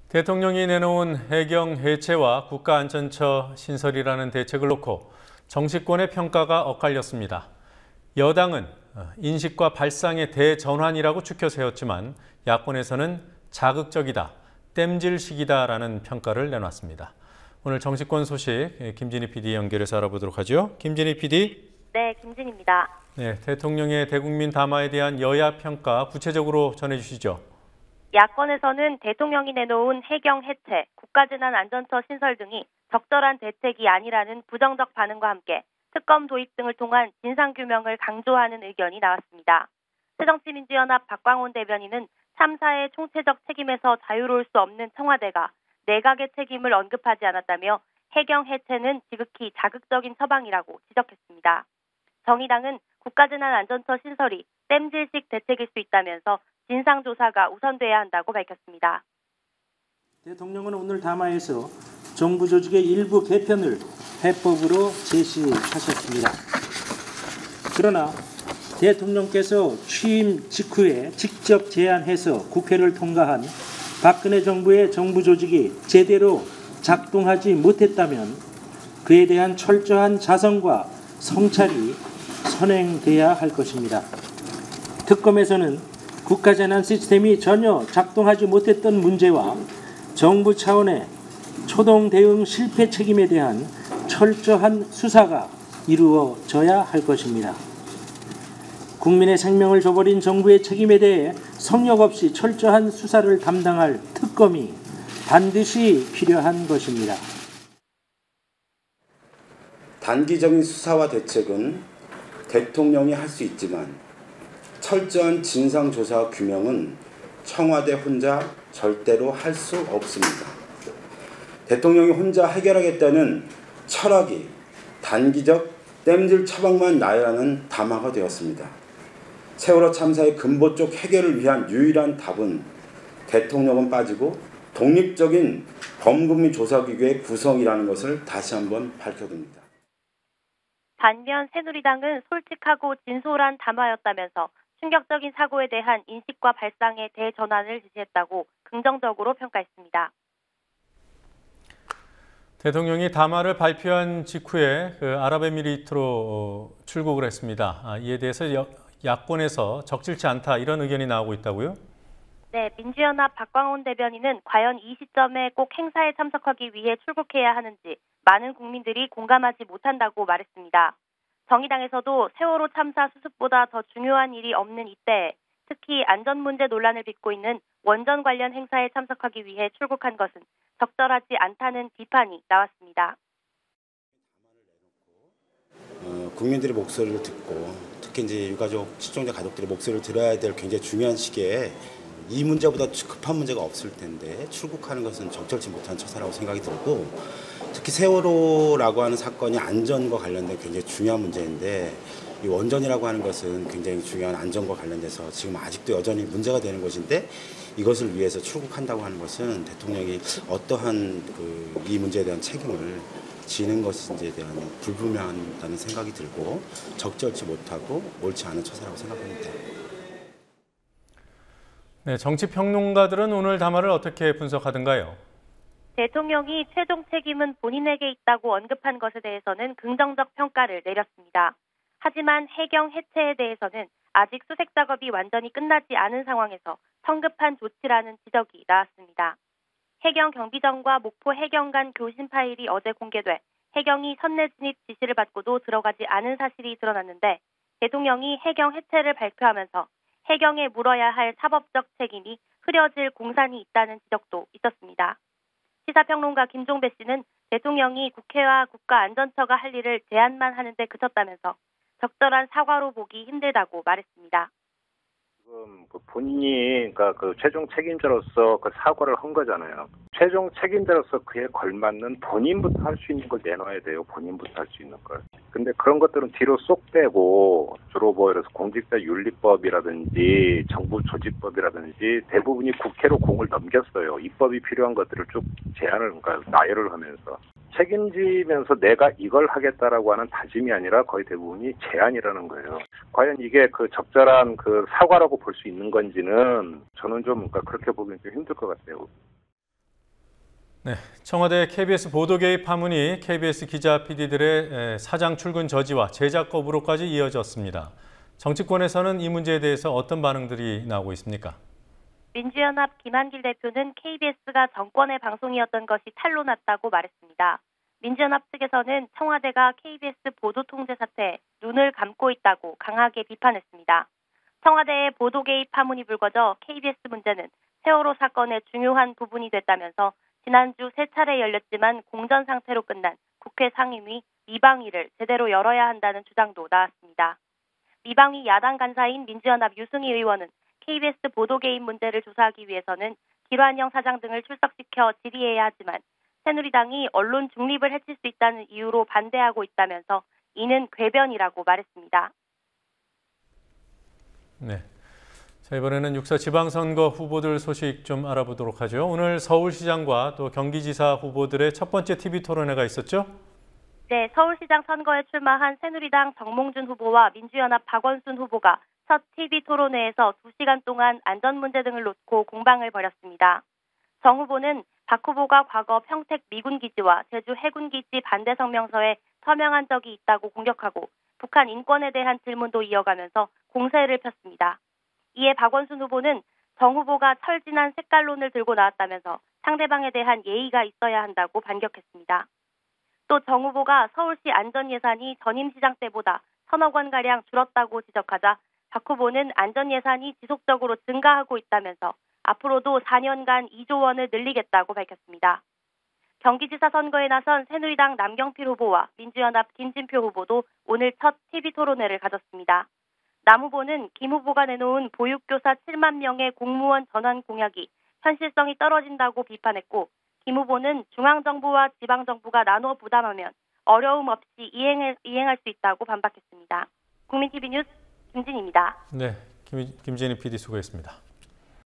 대통령이 내놓은 해경 해체와 국가안전처 신설이라는 대책을 놓고 정치권의 평가가 엇갈렸습니다. 여당은 인식과 발상의 대전환이라고 추켜 세웠지만 야권에서는 자극적이다, 땜질식이다라는 평가를 내놨습니다. 오늘 정치권 소식 김진희 PD 연결해서 알아보도록 하죠. 김진희 PD. 네, 김진희입니다. 네, 대통령의 대국민 담화에 대한 여야 평가 구체적으로 전해주시죠. 야권에서는 대통령이 내놓은 해경 해체, 국가재난안전처 신설 등이 적절한 대책이 아니라는 부정적 반응과 함께 특검 도입 등을 통한 진상규명을 강조하는 의견이 나왔습니다. 새정치민주연합 박광온 대변인은 참사의 총체적 책임에서 자유로울 수 없는 청와대가 내각의 책임을 언급하지 않았다며 해경 해체는 지극히 자극적인 처방이라고 지적했습니다. 정의당은 국가재난안전처 신설이 땜질식 대책일 수 있다면서 진상조사가 우선돼야 한다고 밝혔습니다. 대통령은 오늘 담화에서 정부 조직의 일부 개편을 해법으로 제시하셨습니다. 그러나 대통령께서 취임 직후에 직접 제안해서 국회를 통과한 박근혜 정부의 정부 조직이 제대로 작동하지 못했다면 그에 대한 철저한 자성과 성찰이 선행돼야 할 것입니다. 특검에서는 국가재난 시스템이 전혀 작동하지 못했던 문제와 정부 차원의 초동 대응 실패 책임에 대한 철저한 수사가 이루어져야 할 것입니다. 국민의 생명을 저버린 정부의 책임에 대해 성역 없이 철저한 수사를 담당할 특검이 반드시 필요한 것입니다. 단기적인 수사와 대책은 대통령이 할 수 있지만 철저한 진상조사와 규명은 청와대 혼자 절대로 할 수 없습니다. 대통령이 혼자 해결하겠다는 철학이 단기적 땜질 처방만 나열하는 담화가 되었습니다. 세월호 참사의 근본적 해결을 위한 유일한 답은 대통령은 빠지고 독립적인 범국민 조사기구의 구성이라는 것을 다시 한번 밝혀둡니다. 반면 새누리당은 솔직하고 진솔한 담화였다면서 충격적인 사고에 대한 인식과 발상의 대전환을 지시했다고 긍정적으로 평가했습니다. 대통령이 담화를 발표한 직후에 아랍에미리트로 출국을 했습니다. 이에 대해서 야권에서 적절치 않다 이런 의견이 나오고 있다고요? 네, 민주연합 박광온 대변인은 과연 이 시점에 꼭 행사에 참석하기 위해 출국해야 하는지 많은 국민들이 공감하지 못한다고 말했습니다. 정의당에서도 세월호 참사 수습보다 더 중요한 일이 없는 이때에 특히 안전 문제 논란을 빚고 있는 원전 관련 행사에 참석하기 위해 출국한 것은 적절하지 않다는 비판이 나왔습니다. 국민들의 목소리를 듣고 특히 이제 유가족, 실종자 가족들의 목소리를 들어야 될 굉장히 중요한 시기에 이 문제보다 급한 문제가 없을 텐데 출국하는 것은 적절치 못한 처사라고 생각이 들고 특히 세월호라고 하는 사건이 안전과 관련된 굉장히 중요한 문제인데 이 원전이라고 하는 것은 굉장히 중요한 안전과 관련돼서 지금 아직도 여전히 문제가 되는 것인데 이것을 위해서 출국한다고 하는 것은 대통령이 어떠한 이 문제에 대한 책임을 지는 것인지에 대한 불분명하다는 생각이 들고 적절치 못하고 옳지 않은 처사라고 생각합니다. 네, 정치평론가들은 오늘 담화를 어떻게 분석하던가요? 대통령이 최종 책임은 본인에게 있다고 언급한 것에 대해서는 긍정적 평가를 내렸습니다. 하지만 해경 해체에 대해서는 아직 수색 작업이 완전히 끝나지 않은 상황에서 성급한 조치라는 지적이 나왔습니다. 해경 경비정과 목포 해경 간 교신 파일이 어제 공개돼 해경이 선내 진입 지시를 받고도 들어가지 않은 사실이 드러났는데 대통령이 해경 해체를 발표하면서 해경에 물어야 할 사법적 책임이 흐려질 공산이 있다는 지적도 있었습니다. 시사평론가 김종배 씨는 대통령이 국회와 국가안전처가 할 일을 제안만 하는 데 그쳤다면서 적절한 사과로 보기 힘들다고 말했습니다. 지금 본인이 그러니까 최종 책임자로서 사과를 한 거잖아요. 최종 책임자로서 그에 걸맞는 본인부터 할 수 있는 걸 내놔야 돼요. 본인부터 할 수 있는 걸. 근데 그런 것들은 뒤로 쏙 빼고 주로 예를 들어서 공직자윤리법이라든지 정부 조직법이라든지 대부분이 국회로 공을 넘겼어요. 입법이 필요한 것들을 쭉 제안을 나열을 하면서 책임지면서 내가 이걸 하겠다라고 하는 다짐이 아니라 거의 대부분이 제안이라는 거예요. 과연 이게 적절한 사과라고 볼 수 있는 건지는 저는 좀 그렇게 보기엔 좀 힘들 것 같아요. 네, 청와대 KBS 보도 개입 파문이 KBS 기자 PD들의 사장 출근 저지와 제작 거부로까지 이어졌습니다. 정치권에서는 이 문제에 대해서 어떤 반응들이 나오고 있습니까? 민주연합 김한길 대표는 KBS가 정권의 방송이었던 것이 탄로 났다고 말했습니다. 민주연합 측에서는 청와대가 KBS 보도 통제 사태에 눈을 감고 있다고 강하게 비판했습니다. 청와대의 보도 개입 파문이 불거져 KBS 문제는 세월호 사건의 중요한 부분이 됐다면서 지난주 3차례 열렸지만 공전 상태로 끝난 국회 상임위 미방위를 제대로 열어야 한다는 주장도 나왔습니다. 미방위 야당 간사인 민주연합 유승희 의원은 KBS 보도 개입 문제를 조사하기 위해서는 길환영 사장 등을 출석시켜 질의해야 하지만 새누리당이 언론 중립을 해칠 수 있다는 이유로 반대하고 있다면서 이는 궤변이라고 말했습니다. 네. 자, 이번에는 6.4 지방선거 후보들 소식 좀 알아보도록 하죠. 오늘 서울시장과 또 경기지사 후보들의 첫 번째 TV 토론회가 있었죠? 네, 서울시장 선거에 출마한 새누리당 정몽준 후보와 민주연합 박원순 후보가 첫 TV 토론회에서 2시간 동안 안전 문제 등을 놓고 공방을 벌였습니다. 정 후보는 박 후보가 과거 평택 미군기지와 제주 해군기지 반대 성명서에 서명한 적이 있다고 공격하고 북한 인권에 대한 질문도 이어가면서 공세를 폈습니다. 이에 박원순 후보는 정 후보가 철진한 색깔론을 들고 나왔다면서 상대방에 대한 예의가 있어야 한다고 반격했습니다. 또 정 후보가 서울시 안전 예산이 전임 시장 때보다 1,000억 원가량 줄었다고 지적하자 박 후보는 안전 예산이 지속적으로 증가하고 있다면서 앞으로도 4년간 2조 원을 늘리겠다고 밝혔습니다. 경기지사 선거에 나선 새누리당 남경필 후보와 민주연합 김진표 후보도 오늘 첫 TV 토론회를 가졌습니다. 남 후보는 김 후보가 내놓은 보육교사 7만 명의 공무원 전환 공약이 현실성이 떨어진다고 비판했고 김 후보는 중앙정부와 지방정부가 나눠 부담하면 어려움 없이 이행할 수 있다고 반박했습니다. 국민TV 뉴스 김진희입니다. 네, 김진희 PD 수고했습니다.